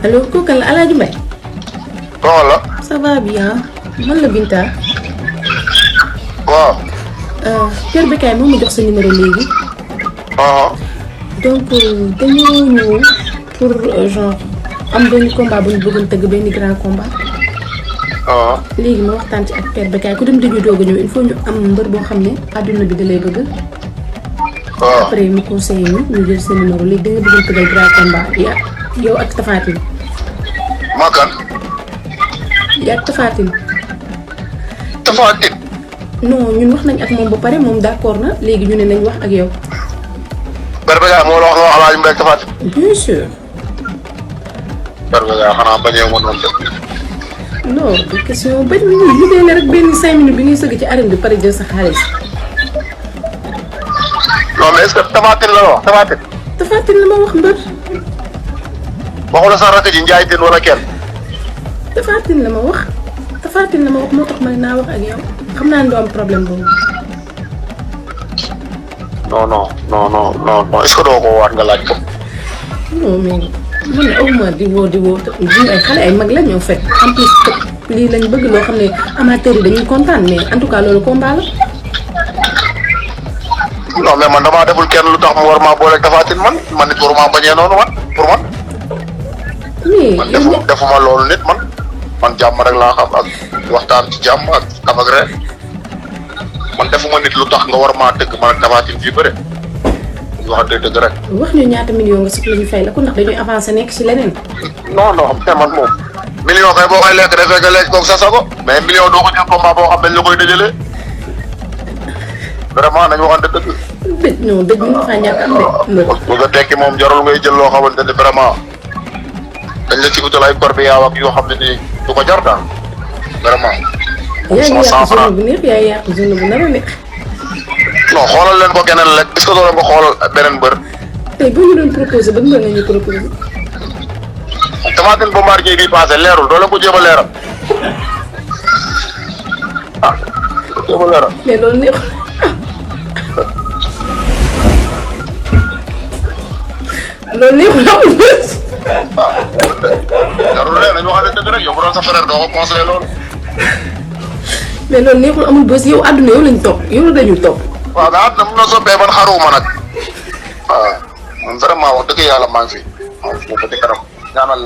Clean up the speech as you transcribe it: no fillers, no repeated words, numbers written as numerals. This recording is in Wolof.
allo kooku la Alaaji Mbay. Voilà. Ça va bien man la Binta. Waaw. Père Bécaye moo ma jox sa numéro léegi. donc dañoo ñëw pour genre am benn combat bu ñu bëggoon tëgg benn grand combat. léegi ma waxtaan ci ak Père Bécaye ku dem dañuy doog a ñëw il faut ñu am mbër boo xam ne àdduna bi da lay bëgg. après mu conseillé ñu jël sa numéro léegi da nga bëggoon tëggal grand combat yow ak Tapha Tine. Makan. yaa ak Tapha Tine. Tapha Tine. non ñun wax nañ ak moom ba pare moom d'accord na léegi ñu ne nañ wax ak yow. Père Bécaye moo la wax nga wax Alaaji Mbay Tapha Tine. bien sûr. Père Bécaye xanaa bañee ma noonu de. non du question bañ ñu liggéey na rek benn 5 minutes bi ngay sëgg ci arène bi pare jël sa xaalis. non mais est-ce que Tapha Tine la wax Tapha Tine. Tapha Tine la ma wax mbër. waxu la sa rakk ji Njaay Tine wala kenn. Tapha Tine la ma wax Tapha Tine la ma wax moo tax ma ne naa wax ak yow xam naa ne doo am problème boobu. non est-ce que doo ko waat nga laaj ko. non mais man aw ma di woo ñun ay xale ay mag la ñoo fekk en plus lii lañ bëgg loo xam ne amateurs yi dañuy kontaan mais en tout cas loolu combat la. non mais man damaa deful kenn lu tax mu war maa boole Tapha Tine man nit waruma bañee noonu man pour man. mais man defuma loolu nit man jàmm rek laa xam ak waxtaan ci jàmm ak kaf ak reer man defuma nit lu tax nga war maa dëgg man ak Tapha Tine fii bëre wax dëgg rek. wax ñu ñaata million nga soxla ñu fay la ko ndax dañuy avancer nekk ci leneen. non te man moom. million kay boo koy lekk dafay nga lekk koog sa sago. mais million doo ko jël combat boo xam ne la koy dëjëlee vraiment nañu waxante dëgg. dëgg non dëgg ñu faa ñàkk am de. bu nga tekki moom jarul ngay jël loo xamante ne vraiment dañ la ci utal ay corps bi yaaw ak yoo xam ne nii du ko jar daal vraiment. yaa ngi yàq zone bu neex yaa ngi yàq zone bu nar a neex. non xoolal leen ko keneen rek est-ce que doo leen ko xoolal beneen mbër. tey boo ñu doon proposé ban mbër nga ñu proposé. Tapha Tine Bombardier bii passé leerul doo leen ko jéem a leeral jéem a leeral. mais loolu neexul. loolu neexul amul bës. jarul leen nañu waxante dëgg rek yow bu doon sa frère doo ko conseillé loolu. mais loolu neexul amul bës yow àdduna yow lañ topp yow la dañu topp. waaw mais àdduna mun na soppee man xaruwuma nag waaw man vraiment wax dëgg yàlla maa ngi fi waaw ba ci kanam ñaanal